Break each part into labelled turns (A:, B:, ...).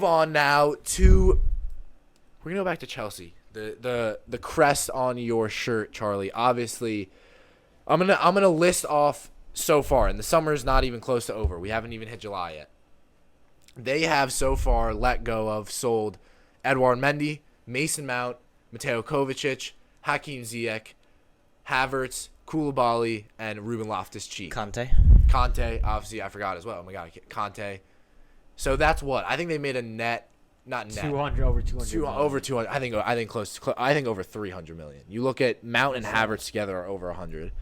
A: move on now to. We're gonna go back to Chelsea. The crest on your shirt, Charlie. Obviously, I'm gonna list off so far, and the summer's not even close to over. We haven't even hit July yet. They have so far sold Edouard Mendy, Mason Mount, Mateo Kovacic, Hakim Ziyech, Havertz, Koulibaly, and Ruben Loftus-Cheek.
B: Conte,
A: obviously, I forgot as well. Oh my God, Conte. So that's what I think they made a net, not net,
C: 200 over 200.
A: over 200. I think close. I think over 300 million. You look at Mount and Havertz together are over 100.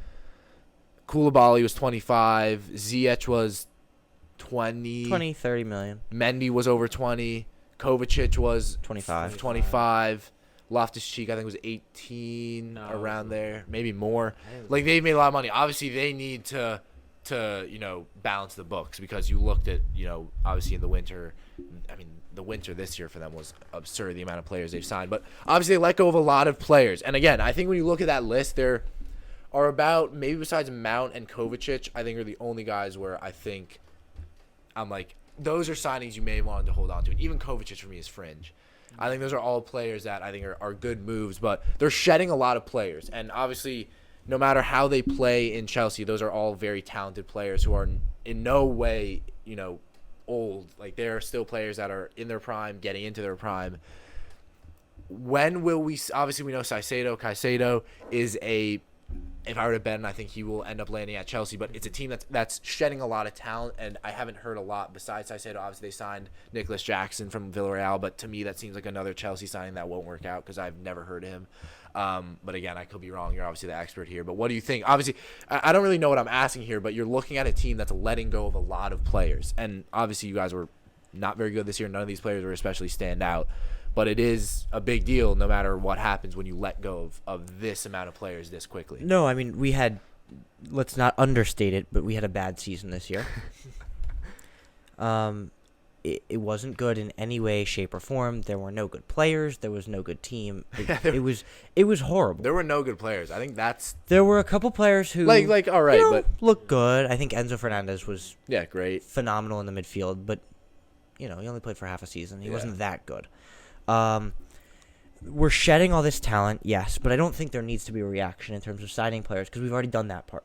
A: Koulibaly was 25. Ziyech was 20,
B: 30 million.
A: Mendy was over 20. Kovacic was
B: 25.
A: Loftus-Cheek, I think, was 18, around there, maybe more. Like, they've made a lot of money. Obviously, they need to balance the books because you looked at, obviously in the winter. I mean, the winter this year for them was absurd, the amount of players they've signed. But obviously, they let go of a lot of players. And again, I think when you look at that list, there are about, maybe besides Mount and Kovacic, I think are the only guys where I think I'm like, those are signings you may have wanted to hold on to. And even Kovacic for me is fringe. I think those are all players that I think are good moves, but they're shedding a lot of players. And obviously, no matter how they play in Chelsea, those are all very talented players who are in no way, old. Like, they're still players that are in their prime, getting into their prime. When will we – obviously, we know Caicedo is a – if I were to bet, I think he will end up landing at Chelsea. But it's a team that's shedding a lot of talent, and I haven't heard a lot besides Caicedo. Obviously, they signed Nicholas Jackson from Villarreal, but to me, that seems like another Chelsea signing that won't work out because I've never heard of him. But again, I could be wrong. You're obviously the expert here. But what do you think? Obviously, I don't really know what I'm asking here, but you're looking at a team that's letting go of a lot of players. And obviously, you guys were not very good this year. None of these players were especially stand out. But it is a big deal no matter what happens when you let go of this amount of players this quickly.
B: No, I mean, we had, let's not understate it, but we had a bad season this year. It wasn't good in any way, shape, or form. There were no good players. There was no good team. It was horrible.
A: There were no good players. I think that's
B: there were a couple players who
A: like all right, but
B: looked good. I think Enzo Fernandez was
A: great,
B: phenomenal in the midfield, but he only played for half a season. He wasn't that good. We're shedding all this talent, yes, but I don't think there needs to be a reaction in terms of signing players because we've already done that part.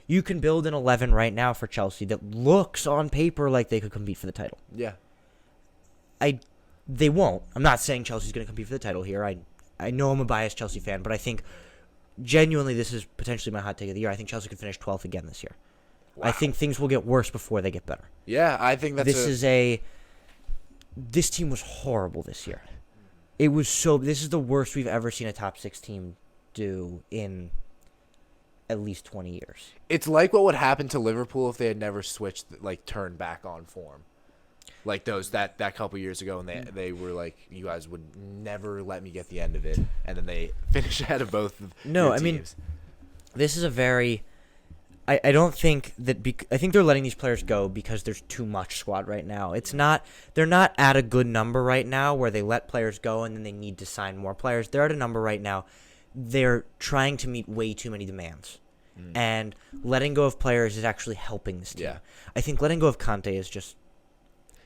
B: You can build an 11 right now for Chelsea that looks on paper like they could compete for the title.
A: Yeah.
B: They won't. I'm not saying Chelsea's going to compete for the title here. I know I'm a biased Chelsea fan, but I think genuinely this is potentially my hot take of the year. I think Chelsea could finish 12th again this year. Wow. I think things will get worse before they get better.
A: Yeah, I think
B: this team was horrible this year. This is the worst we've ever seen a top 6 team do in at least 20 years.
A: It's like what would happen to Liverpool if they had never turned back on form. Like that couple years ago, and they were like, you guys would never let me get the end of it, and then they finished ahead of both of your teams.
B: This is a very... I don't think that I think they're letting these players go because there's too much squad right now. They're not at a good number right now where they let players go and then they need to sign more players. They're at a number right now. They're trying to meet way too many demands. And letting go of players is actually helping this team.
A: Yeah.
B: I think letting go of Conte is just...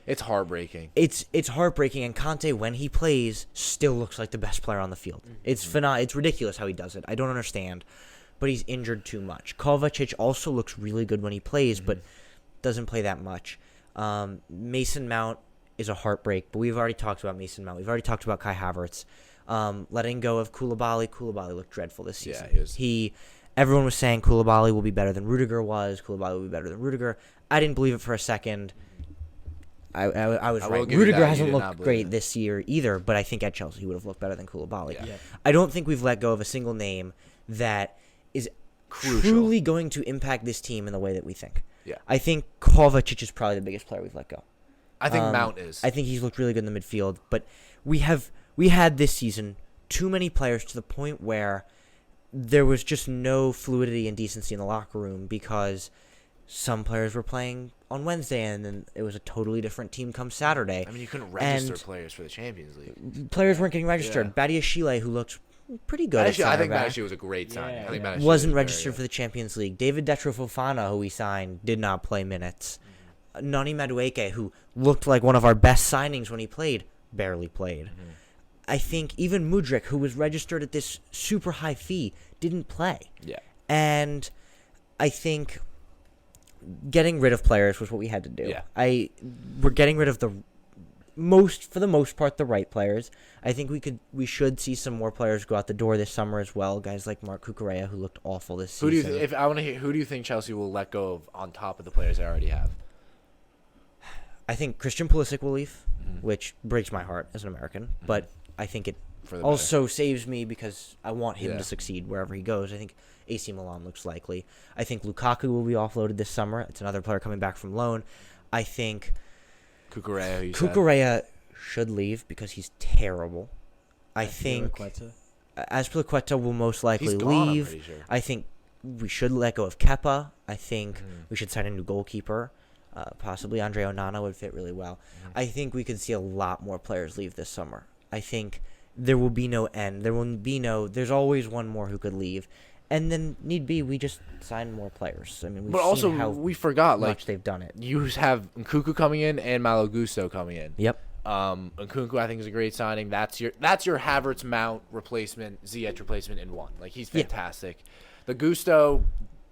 A: It's heartbreaking.
B: It's heartbreaking, and Conte, when he plays, still looks like the best player on the field. It's ridiculous how he does it. I don't understand. But he's injured too much. Kovacic also looks really good when he plays, but doesn't play that much. Mason Mount is a heartbreak, but we've already talked about Mason Mount. We've already talked about Kai Havertz. Letting go of Koulibaly. Koulibaly looked dreadful this season.
A: Yeah,
B: everyone was saying Koulibaly will be better than Rudiger was. Koulibaly will be better than Rudiger. I didn't believe it for a second. I was right. Rudiger hasn't looked great this year either, but I think at Chelsea he would have looked better than Koulibaly.
A: Yeah.
B: I don't think we've let go of a single name that is truly going to impact this team in the way that we think.
A: Yeah.
B: I think Kovacic is probably the biggest player we've let go.
A: I think Mount is.
B: I think he's looked really good in the midfield, but we had this season too many players to the point where there was just no fluidity and decency in the locker room because some players were playing on Wednesday and then it was a totally different team come Saturday.
A: I mean, you couldn't register players for the Champions League.
B: Players weren't getting registered. Yeah. Badiashile, who looked pretty good.
A: I think Badiashile was a great signing.
B: Wasn't registered for the Champions League. David Detro Fofana, who we signed, did not play minutes. Nani Madueke, who looked like one of our best signings when he played, barely played.
A: Mm-hmm.
B: I think even Mudryk, who was registered at this super high fee, didn't play.
A: Yeah.
B: And I think getting rid of players was what we had to do.
A: Yeah.
B: We're getting rid of for the most part, the right players. I think we should see some more players go out the door this summer as well. Guys like Mark Cucurella, who looked awful this season.
A: Who do you think Chelsea will let go of on top of the players they already have?
B: I think Christian Pulisic will leave, which breaks my heart as an American, but I think it also saves me because I want him to succeed wherever he goes. I think AC Milan looks likely. I think Lukaku will be offloaded this summer. It's another player coming back from loan. I think Cucurella should leave because he's terrible. I think Azpilicueta will most likely leave.
A: I'm pretty sure.
B: I think we should let go of Kepa. I think we should sign a new goalkeeper. Possibly Andre Onana would fit really well. I think we could see a lot more players leave this summer. I think there will be no end. There's always one more who could leave. And then, need be, we just sign more players. I mean,
A: we forgot,
B: much they've done it.
A: You have Nkunku coming in and Malo Gusto coming in.
B: Yep.
A: Nkunku, I think, is a great signing. That's your Havertz Mount replacement, Ziyech replacement in one. Like, he's fantastic. Yeah. The Gusto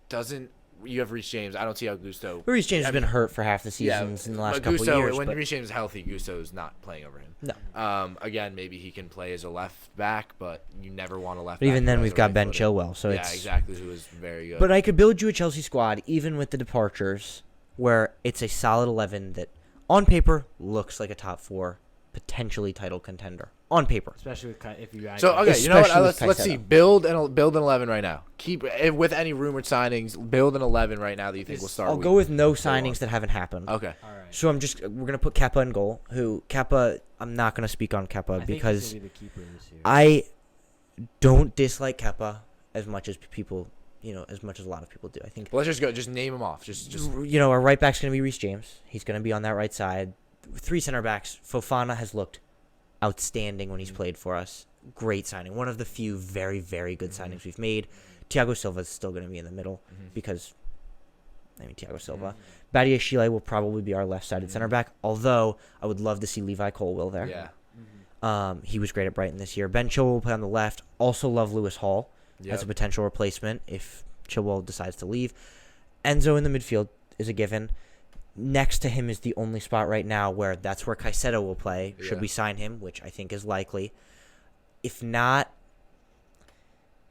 A: doesn't. You have Reece James. I don't see how Gusto.
B: Reece James has been hurt for half the seasons in the last couple of years.
A: When Reece James is healthy, Gusto is not playing over him.
B: No.
A: Again, maybe he can play as a left back, but you never want a left
B: but
A: back.
B: Even then, we've got Ben Chilwell. So
A: yeah, exactly, who is very good.
B: But I could build you a Chelsea squad, even with the departures, where it's a solid 11 that, on paper, looks like a top 4, potentially title contender. On paper.
C: Especially if you add.
A: So, okay, you know what? Let's see. Build an 11 right now. Keep with any rumored signings. Build an 11 right now that you think will start.
B: I'll go with no signings that haven't happened.
A: Okay.
C: All right.
B: So we're gonna put Kepa in goal. I'm not gonna speak on Kepa because
C: be the keeper this year.
B: I don't dislike Kepa as much as people, as much as a lot of people do. I think.
A: Well, let's just go. Just name them off. Just.
B: Our right back's gonna be Reece James. He's gonna be on that right side. 3 center backs. Fofana has looked outstanding when he's played for us. Great signing. One of the few very, very good signings we've made. Thiago Silva is still going to be in the middle because, Thiago Silva. Badia Chile will probably be our left-sided center back, although I would love to see Levi Colwill there.
A: Yeah.
B: He was great at Brighton this year. Ben Chilwell will play on the left. Also love Lewis Hall as a potential replacement if Chilwell decides to leave. Enzo in the midfield is a given. Next to him is the only spot right now where that's where Caicedo will play, should we sign him, which I think is likely. If not,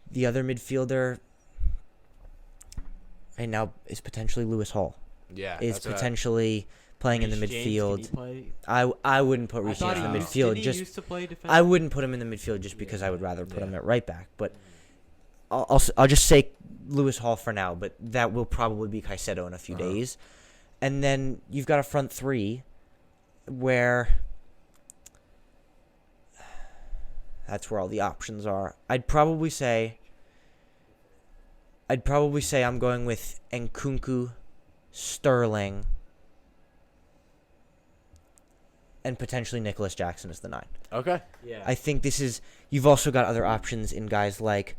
B: the other midfielder right now is potentially Lewis Hall.
A: Yeah.
B: Is potentially playing in the midfield. I wouldn't put Reece James in the midfield. I wouldn't put him in the midfield just because I would rather put him at right back. But I'll just say Lewis Hall for now, but that will probably be Caicedo in a few days. And then you've got a front 3 where that's where all the options are. I'd probably say I'm going with Nkunku, Sterling, and potentially Nicholas Jackson as the 9.
A: Okay.
C: Yeah.
B: I think you've also got other options in guys like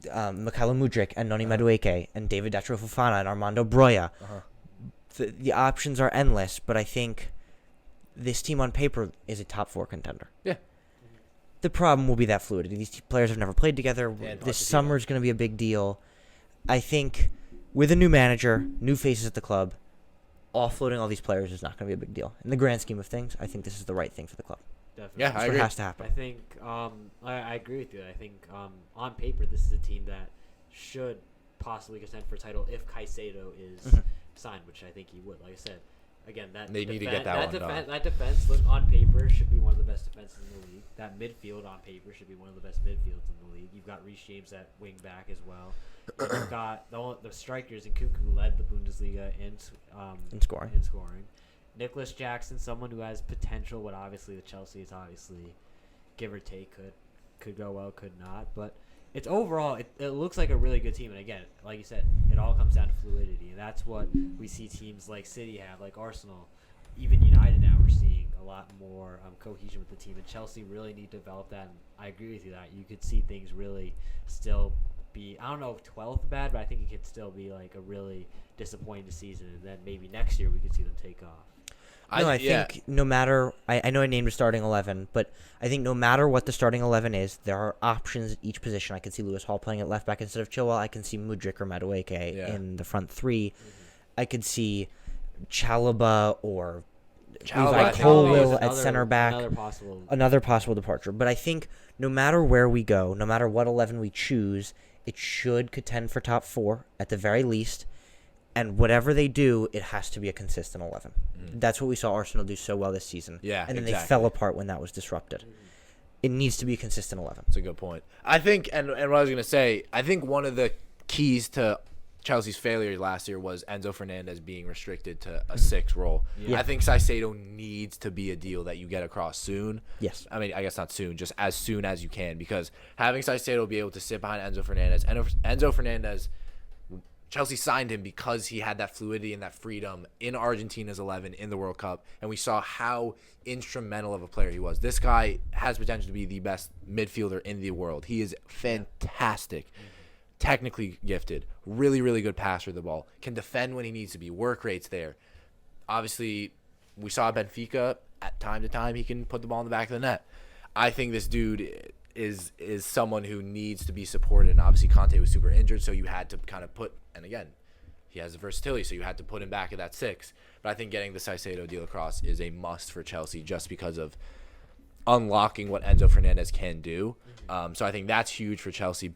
B: Mykhailo Mudryk and Noni Madueke and David Datro Fofana and Armando Broja. The options are endless, but I think this team on paper is a top 4 contender.
A: Yeah.
B: The problem will be that fluidity. These players have never played together. This summer is going to be a big deal. I think with a new manager, new faces at the club, offloading all these players is not going to be a big deal. In the grand scheme of things, I think this is the right thing for the club.
C: Definitely.
A: Yeah, I agree.
B: What has to happen.
C: I think I agree with you. I think on paper, this is a team that should possibly contend for a title if Caicedo is signed, which I think he would. Like I said, again,
A: they need to get that one done.
C: That defense, on paper, should be one of the best defenses in the league. That midfield on paper should be one of the best midfields in the league. You've got Reece James at wing back as well. You've got the strikers, and Nkunku led the Bundesliga in scoring. Nicholas Jackson, someone who has potential, but obviously the Chelsea is obviously give or take could go well, could not, but. It's overall, it looks like a really good team. And again, like you said, it all comes down to fluidity. And that's what we see teams like City have, like Arsenal. Even United now, we're seeing a lot more cohesion with the team. And Chelsea really need to develop that. And I agree with you that you could see things really still be, I don't know if 12th bad, but I think it could still be like a really disappointing season, and then maybe next year we could see them take off.
B: I think no matter I know I named a starting 11, but I think no matter what the starting 11 is, there are options at each position. I can see Lewis Hall playing at left back instead of Chilwell. I can see Mudryk or Madueke in the front three. I could see Chalobah or Levi Colwill at center back. Another possible departure. But I think no matter where we go, no matter what 11 we choose, it should contend for top 4 at the very least. And whatever they do, it has to be a consistent 11. That's what we saw Arsenal do so well this season.
A: Yeah,
B: and then
A: exactly.
B: they fell apart when that was disrupted. It needs to be a consistent 11.
A: That's a good point. I think, and what I was going to say, I think one of the keys to Chelsea's failure last year was Enzo Fernandez being restricted to a 6 role. Yeah. I think Caicedo needs to be a deal that you get across soon.
B: Yes.
A: I mean, I guess not soon, just as soon as you can, because having Caicedo be able to sit behind Enzo Fernandez, Enzo Fernandez, Chelsea signed him because he had that fluidity and that freedom in Argentina's 11 in the World Cup, and we saw how instrumental of a player he was. This guy has potential to be the best midfielder in the world. He is fantastic, technically gifted, really, really good passer of the ball, can defend when he needs to be, work rate's there. Obviously, we saw Benfica at time to time, he can put the ball in the back of the net. I think this dude is someone who needs to be supported, and obviously Conte was super injured, so you had to kind of put, and again, he has the versatility, so you had to put him back at that 6. But I think getting the Caicedo deal across is a must for Chelsea just because of unlocking what Enzo Fernandez can do. So I think that's huge for Chelsea.